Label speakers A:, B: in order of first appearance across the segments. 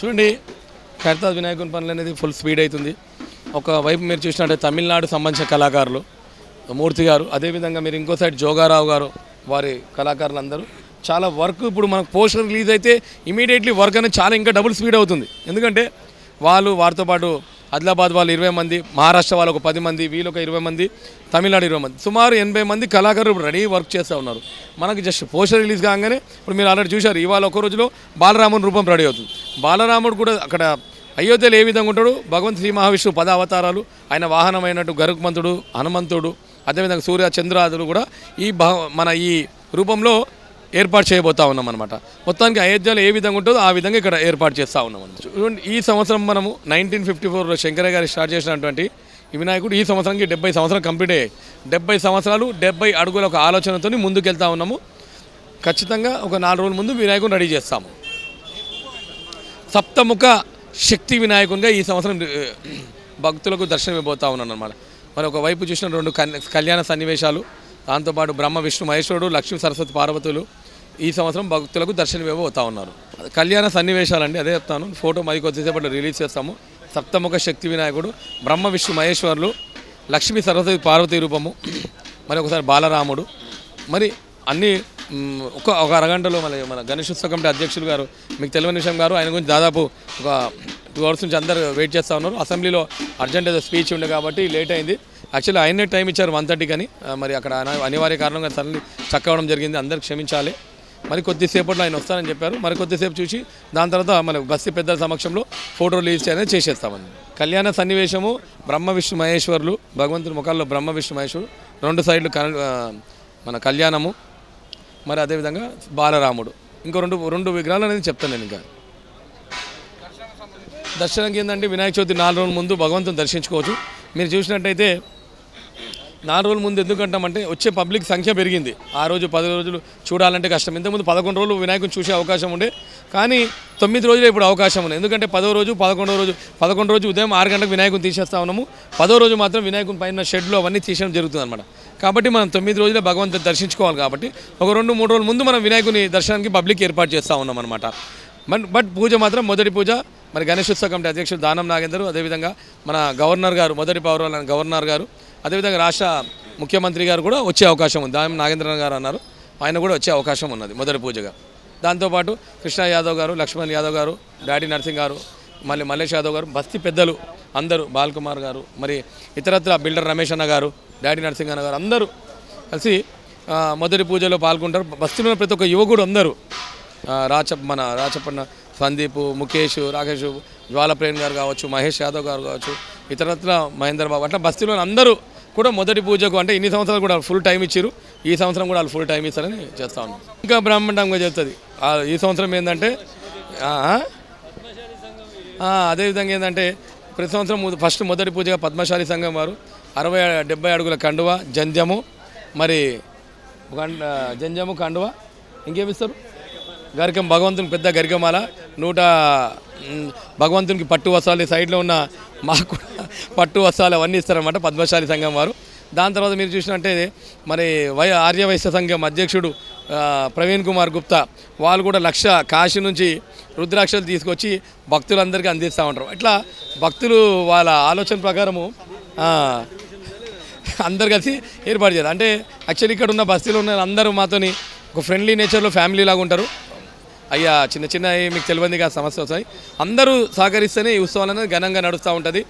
A: చూడండి ఖైరతాబాద్ వినాయకుని పనులు అనేది ఫుల్ స్పీడ్ అవుతుంది. ఒకవైపు మీరు చూసినట్టే తమిళనాడు సంబంధించిన కళాకారులు మూర్తి గారు, అదేవిధంగా మీరు ఇంకో సైడ్ జోగారావు గారు, వారి కళాకారులు అందరూ చాలా వర్క్. ఇప్పుడు మనకు పోస్టర్ రిలీజ్ అయితే ఇమీడియట్లీ వర్క్ అనేది చాలా ఇంకా డబుల్ స్పీడ్ అవుతుంది. ఎందుకంటే వారితో పాటు ఆదిలాబాద్ వాళ్ళు 20 మంది, మహారాష్ట్ర వాళ్ళు ఒక 10 మంది, వీళ్ళు ఒక 20 మంది, తమిళనాడు 20 మంది, సుమారు 80 మంది కళాకారులు ఇప్పుడు రెడీ వర్క్ చేస్తూ ఉన్నారు. మనకి జస్ట్ పోస్టర్ రిలీజ్ కాగానే ఇప్పుడు మీరు ఆల్రెడీ చూశారు, ఇవాళ ఒక రోజులో బాలరాముని రూపం రెడీ అవుతుంది. బాలరాముడు కూడా అక్కడ అయోధ్యలో ఏ విధంగా ఉంటాడు, భగవంత్ శ్రీ మహావిష్ణువు 10 అవతారాలు, ఆయన వాహనమైనట్టు గరుత్మంతుడు, హనుమంతుడు, అదేవిధంగా సూర్య చంద్రాదులు కూడా మన ఈ రూపంలో ఏర్పాటు చేయబోతా ఉన్నాం అనమాట. మొత్తానికి అయోధ్యలో ఏ విధంగా ఉంటుందో ఆ విధంగా ఇక్కడ ఏర్పాటు చేస్తూ ఉన్నాం అనమాట. చూడండి, ఈ సంవత్సరం మనము 1954లో శంకరయ్య గారు స్టార్ట్ చేసినటువంటి ఈ వినాయకుడు ఈ సంవత్సరానికి 70 సంవత్సరాలు కంప్లీట్ అయ్యాయి. 70 సంవత్సరాలు 70 అడుగుల ఒక ఆలోచనతో ముందుకెళ్తా ఉన్నాము. ఖచ్చితంగా ఒక 4 రోజుల ముందు వినాయకుని రెడీ చేస్తాము. సప్తముఖ శక్తి వినాయకునిగా ఈ సంవత్సరం భక్తులకు దర్శనం ఇవ్వబోతా ఉన్నాను అనమాట. మరి ఒకవైపు చూసిన 2 కళ్యాణ సన్నివేశాలు, దాంతోపాటు బ్రహ్మ విష్ణు మహేశ్వరుడు, లక్ష్మీ సరస్వతి పార్వతులు ఈ సంవత్సరం భక్తులకు దర్శనం ఇవ్వబోతా ఉన్నారు. కళ్యాణ సన్నివేశాలండి, అదే చెప్తాను. ఫోటో మరి కొద్దిసేపట్లో రిలీజ్ చేస్తాము. సప్తముఖ శక్తి వినాయకుడు, బ్రహ్మ విష్ణు మహేశ్వరులు, లక్ష్మీ సరస్వతి పార్వతీ రూపము, మరి ఒకసారి బాలరాముడు, మరి అన్నీ ఒక అరగంటలో మన గణేశోత్సవ కమిటీ అధ్యక్షులు గారు, మీకు తెలియని విషయం గారు, ఆయన గురించి దాదాపు ఒక 2 hours నుంచి అందరూ వెయిట్ చేస్తూ ఉన్నారు. అసెంబ్లీలో అర్జెంట్ ఏదో స్పీచ్ ఉండే కాబట్టి లేట్ అయింది. యాక్చువల్లీ ఆయనే టైం ఇచ్చారు 1:30 కానీ, మరి అక్కడ అనివార్య కారణంగా సడన్లీ చక్కవడం జరిగింది. అందరికి క్షమించాలి. మరి కొద్దిసేపట్లో ఆయన వస్తానని చెప్పారు. మరి కొద్దిసేపు చూసి దాని తర్వాత మన బస్తీ పెద్దల సమక్షంలో ఫోటో రిలీజ్ అనేది చేసేస్తామని. కళ్యాణ సన్నివేశము బ్రహ్మ విష్ణు మహేశ్వరులు, భగవంతుని ముఖాల్లో బ్రహ్మ విష్ణు మహేశ్వరులు, 2 సైడ్లు మన కళ్యాణము, మరి అదేవిధంగా బాలరాముడు, ఇంకో రెండు విగ్రహాలు అనేది చెప్తాను నేను. ఇంకా దర్శనంకి ఏంటంటే వినాయక చవితి 4 రోజుల ముందు భగవంతుని దర్శించుకోవచ్చు. మీరు చూసినట్టయితే 4 రోజుల ముందు ఎందుకంటామంటే వచ్చే పబ్లిక్ సంఖ్య పెరిగింది. ఆ రోజు 10 రోజులు చూడాలంటే కష్టం. ఇంతకుముందు 11 రోజులు వినాయకుని చూసే అవకాశం ఉండే, కానీ 9 రోజులే ఇప్పుడు అవకాశం ఉంది. ఎందుకంటే 10వ రోజు 11వ రోజు ఉదయం 6 గంటలకు వినాయకుని తీసేస్తా ఉన్నాము. 10వ రోజు మాత్రం వినాయకుని పైన షెడ్లో అవన్నీ తీసేయడం జరుగుతుంది అనమాట. కాబట్టి మనం 9 రోజులే భగవంతుని దర్శించుకోవాలి. కాబట్టి ఒక 2-3 రోజుల ముందు మనం వినాయకుని దర్శనానికి పబ్లిక్ ఏర్పాటు చేస్తూ ఉన్నాం అనమాట. బట్ పూజ మాత్రం మొదటి పూజ మరి గణేశోత్సవ కమిటీ అధ్యక్షుడు దానం నాగేందర్, అదేవిధంగా మన గవర్నర్ గారు, మొదటి పౌరవాళ్ళ గవర్నర్ గారు, అదేవిధంగా రాష్ట్ర ముఖ్యమంత్రి గారు కూడా వచ్చే అవకాశం ఉంది. దానం నాగేంద్ర గారు అన్నారు, ఆయన కూడా వచ్చే అవకాశం ఉన్నది మొదటి పూజగా. దాంతోపాటు కృష్ణ యాదవ్ గారు, లక్ష్మణ్ యాదవ్ గారు, డాడీ నర్సింగ్ గారు, మళ్ళీ మల్లేష్ యాదవ్ గారు, బస్తీ పెద్దలు అందరూ, బాల్కుమార్ గారు, మరి ఇతరత్ర బిల్డర్ రమేష్ అన్న గారు, డాడీ నర్సింగ్ అన్న గారు అందరూ కలిసి మొదటి పూజలో పాల్గొంటారు. బస్తీలో ప్రతి ఒక్క యువకుడు అందరూ, మన రాచపన్న సందీప్, ముఖేష్, రాకేష్, జ్వాలప్రేమ్ గారు కావచ్చు, మహేష్ యాదవ్ గారు కావచ్చు, ఇతరత్ర మహేందర్ బాబు, అట్లా బస్తీలో అందరూ కూడా మొదటి పూజకు అంటే ఇన్ని సంవత్సరాలు కూడా ఫుల్ టైం ఇచ్చారు. ఈ సంవత్సరం కూడా వాళ్ళు ఫుల్ టైం ఇస్తారని చేస్తా ఉన్నాం. ఇంకా బ్రహ్మాండంగా చెప్తుంది. ఈ సంవత్సరం ఏంటంటే అదేవిధంగా ఏంటంటే ప్రతి సంవత్సరం ఫస్ట్ మొదటి పూజగా పద్మశాలి సంఘం వారు 60-70 అడుగుల కండువ, జంధ్యము, మరి జంధ్యము కండువ, ఇంకేమిస్తారు, గరికం, భగవంతునికి పెద్ద గరికమాల, 100 భగవంతునికి పట్టు వస్త్రాలు, సైడ్లో ఉన్న మాకు కూడా పట్టు వస్త్రాలు అవన్నీ ఇస్తారన్నమాట పద్మశాలి సంఘం వారు. దాని తర్వాత మీరు చూసినట్టే మరి ఆర్యవైశ్య సంఘం అధ్యక్షుడు ప్రవీణ్ కుమార్ గుప్తా, వాళ్ళు కూడా 1,00,000 కాశీ నుంచి రుద్రాక్షలు తీసుకొచ్చి భక్తులందరికీ అందిస్తూ ఉంటారు. ఇట్లా భక్తులు వాళ్ళ ఆలోచన ప్రకారము అందరు కలిసి ఏర్పాటు చేయాలి. అంటే యాక్చువల్లీ ఇక్కడ ఉన్న బస్తీలో ఉన్న అందరూ మాతోని ఒక ఫ్రెండ్లీ నేచర్లో ఫ్యామిలీ లాగా ఉంటారు. అయ్యా చిన్న మీకు తెలియదుగా సమస్య వస్తాయి, అందరూ సహకరిస్తేనే ఈ ఉత్సవాలు అనేది ఘనంగా నడుస్తూ ఉంటుంది.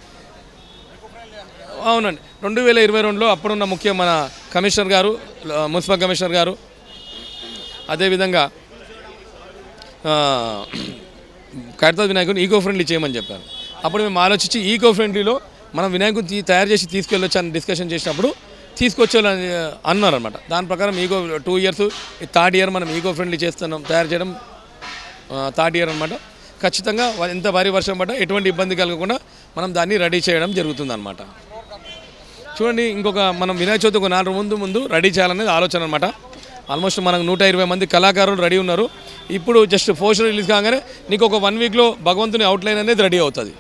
A: అవునండి, 2022లో అప్పుడున్న మన కమిషనర్ గారు, మున్సిపల్ కమిషనర్ గారు, అదేవిధంగా ఖైరతాబాద్ వినాయకుని ఈకో ఫ్రెండ్లీ చేయమని చెప్పారు. అప్పుడు మేము ఆలోచించి ఈకో ఫ్రెండ్లీలో మనం వినాయకుని తయారు చేసి తీసుకెళ్ళొచ్చు అని డిస్కషన్ చేసినప్పుడు తీసుకొచ్చేయాలని అన్నారనమాట. దాని ప్రకారం 2 years, 3rd year మనం ఈకో ఫ్రెండ్లీ చేస్తున్నాం, తయారు చేయడం 3rd year అనమాట. ఖచ్చితంగా ఎంత భారీ వర్షం పడ్డా ఎటువంటి ఇబ్బంది కలగకుండా మనం దాన్ని రెడీ చేయడం జరుగుతుందన్నమాట. చూడండి, ఇంకొక మనం వినాయక చవితి ఒక 4 రోజుల ముందు రెడీ చేయాలనేది ఆలోచన అనమాట. ఆల్మోస్ట్ మనకు 120 మంది కళాకారులు రెడీ ఉన్నారు. ఇప్పుడు జస్ట్ పోస్టర్ రిలీజ్ కాగానే నీకు ఒక 1 weekలో భగవంతుని అవుట్లైన్ అనేది రెడీ అవుతుంది.